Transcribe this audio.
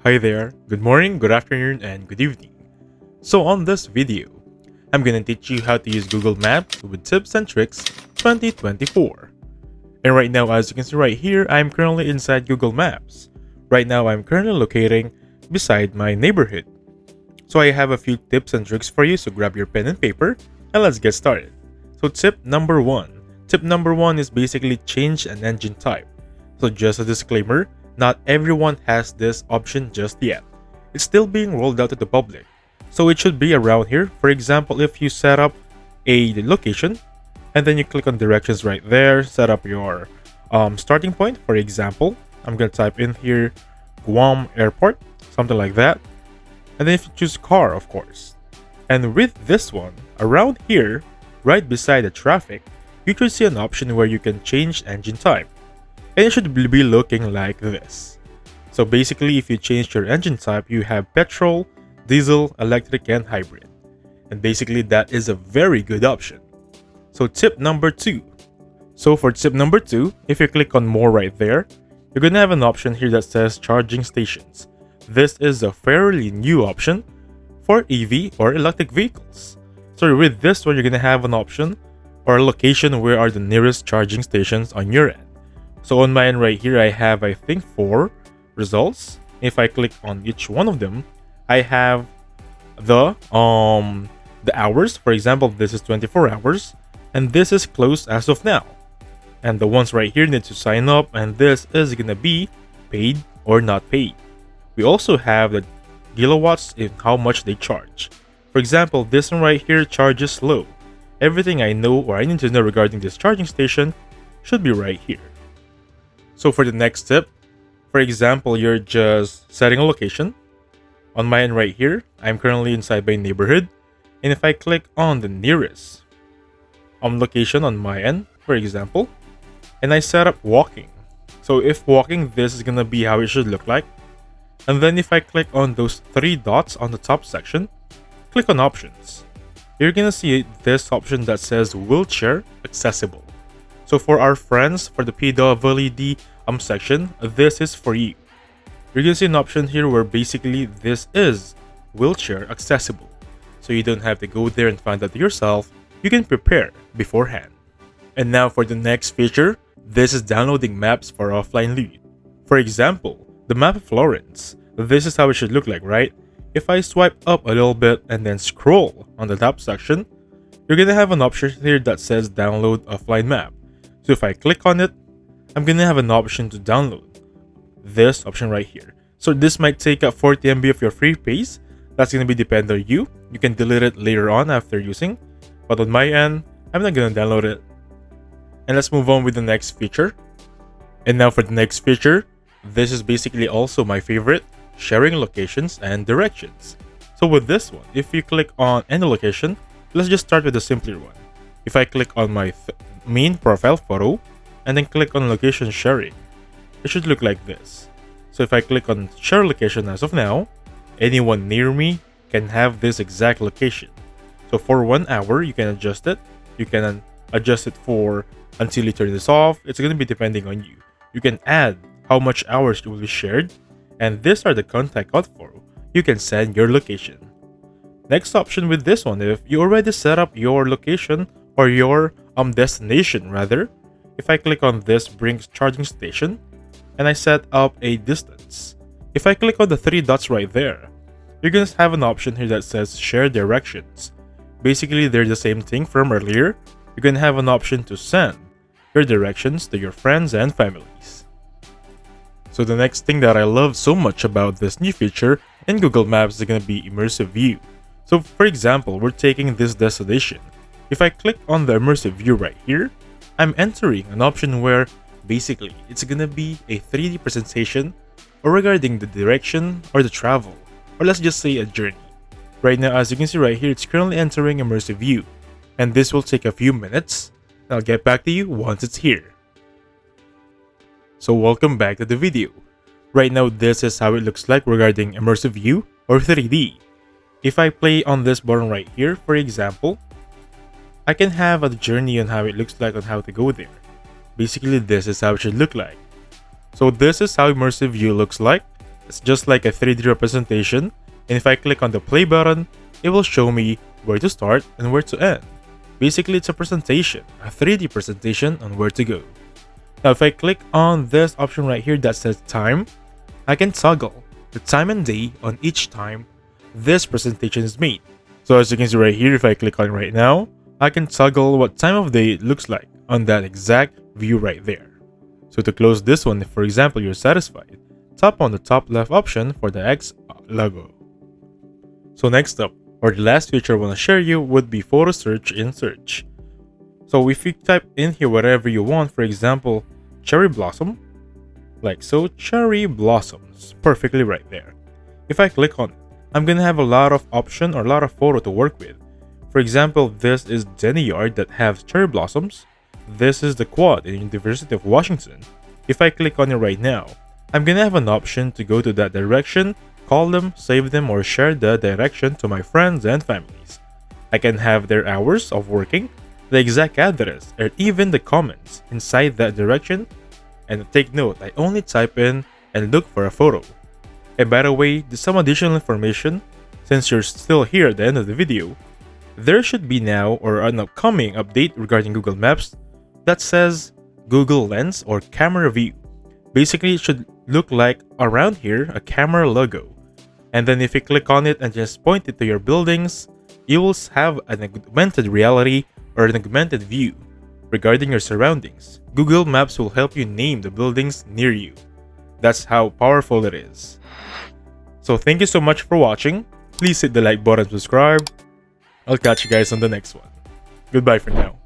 Hi there, good morning, good afternoon, and good evening. So on this video, I'm gonna teach you how to use Google Maps with tips and tricks 2024. And right now, as you can see right here, I'm currently inside Google Maps. Right now, I'm currently locating beside my neighborhood. So I have a few tips and tricks for you, so grab your pen and paper, and let's get started. So tip number one. Tip number one is basically change an engine type. So just a disclaimer, not everyone has this option just yet. It's still being rolled out to the public. So it should be around here. For example, if you set up a location and then you click on directions right there, set up your starting point. For example, I'm going to type in here Guam Airport, something like that. And then if you choose car, of course. And with this one, around here, right beside the traffic, you should see an option where you can change engine type. And it should be looking like this. So basically, if you change your engine type, you have petrol, diesel, electric, and hybrid. And basically, that is a very good option. So tip number two. So for tip number two, if you click on more right there, you're going to have an option here that says charging stations. This is a fairly new option for EV or electric vehicles. So with this one, you're going to have an option or a location where are the nearest charging stations on your end. So on my end right here, I have, I think, 4 results. If I click on each one of them, I have the hours. For example, this is 24 hours, and this is closed as of now. And the ones right here need to sign up, and this is gonna be paid or not paid. We also have the kilowatts in how much they charge. For example, this one right here charges low. Everything I know or I need to know regarding this charging station should be right here. So for the next tip, for example, you're just setting a location. On my end right here, I'm currently inside my neighborhood. And if I click on the nearest location on my end, for example, and I set up walking. So if walking, this is going to be how it should look like. And then if I click on those 3 dots on the top section, click on options. You're going to see this option that says wheelchair accessible. So for our friends, for the PWD section, this is for you. You're going to see an option here where basically this is wheelchair accessible. So you don't have to go there and find out yourself. You can prepare beforehand. And now for the next feature, this is downloading maps for offline loot. For example, the map of Florence. This is how it should look like, right? If I swipe up a little bit and then scroll on the top section, you're going to have an option here that says download offline map. So if I click on it, I'm going to have an option to download this option right here. So this might take up 40 MB of your free space. That's going to be dependent on you. You can delete it later on after using. But on my end, I'm not going to download it. And let's move on with the next feature. And now for the next feature, this is basically also my favorite, sharing locations and directions. So with this one, if you click on any location, let's just start with the simpler one. If I click on my main profile photo and then click on location sharing, it should look like this. So if I click on share location as of now, anyone near me can have this exact location. So for 1 hour, you can adjust it. You can adjust it for until you turn this off. It's going to be depending on you. You can add how much hours it will be shared, and these are the contact info you can send your location. Next option with this one, if you already set up your location or your destination rather, if I click on this bring charging station and I set up a distance, if I click on the 3 dots right there, you're going to have an option here that says share directions. Basically, they're the same thing from earlier. You're going to have an option to send your directions to your friends and families. So the next thing that I love so much about this new feature in Google Maps is going to be Immersive View. So for example, we're taking this destination. If I click on the Immersive View right here, I'm entering an option where basically it's going to be a 3D presentation or regarding the direction or the travel, or let's just say a journey. Right now, as you can see right here, it's currently entering Immersive View, and this will take a few minutes. I'll get back to you once it's here. So welcome back to the video. Right now, this is how it looks like regarding Immersive View or 3D. If I play on this button right here, for example, I can have a journey on how it looks like on how to go there. Basically, this is how it should look like. So this is how Immersive View looks like. It's just like a 3D representation, and if I click on the play button, it will show me where to start and where to end. Basically, it's a presentation, a 3D presentation on where to go. Now, if I click on this option right here that says time, I can toggle the time and day on each time this presentation is made. So as you can see right here, if I click on it right now, I can toggle what time of day it looks like on that exact view right there. So to close this one, if for example you're satisfied, tap on the top left option for the X logo. So next up, or the last feature I want to share you would be photo search in search. So if you type in here whatever you want, for example, cherry blossom, like so, cherry blossoms, perfectly right there. If I click on it, I'm gonna have a lot of option or a lot of photo to work with. For example, this is Denny Yard that has cherry blossoms. This is the quad in University of Washington. If I click on it right now, I'm gonna have an option to go to that direction, call them, save them, or share the direction to my friends and families. I can have their hours of working, the exact address, and even the comments inside that direction. And take note, I only type in and look for a photo. And by the way, there's some additional information. Since you're still here at the end of the video, there should be now or an upcoming update regarding Google Maps that says Google Lens or camera view. Basically, it should look like around here a camera logo. And then if you click on it and just point it to your buildings, you will have an augmented reality or an augmented view regarding your surroundings. Google Maps will help you name the buildings near you. That's how powerful it is. So thank you so much for watching. Please hit the like button and subscribe. I'll catch you guys on the next one. Goodbye for now.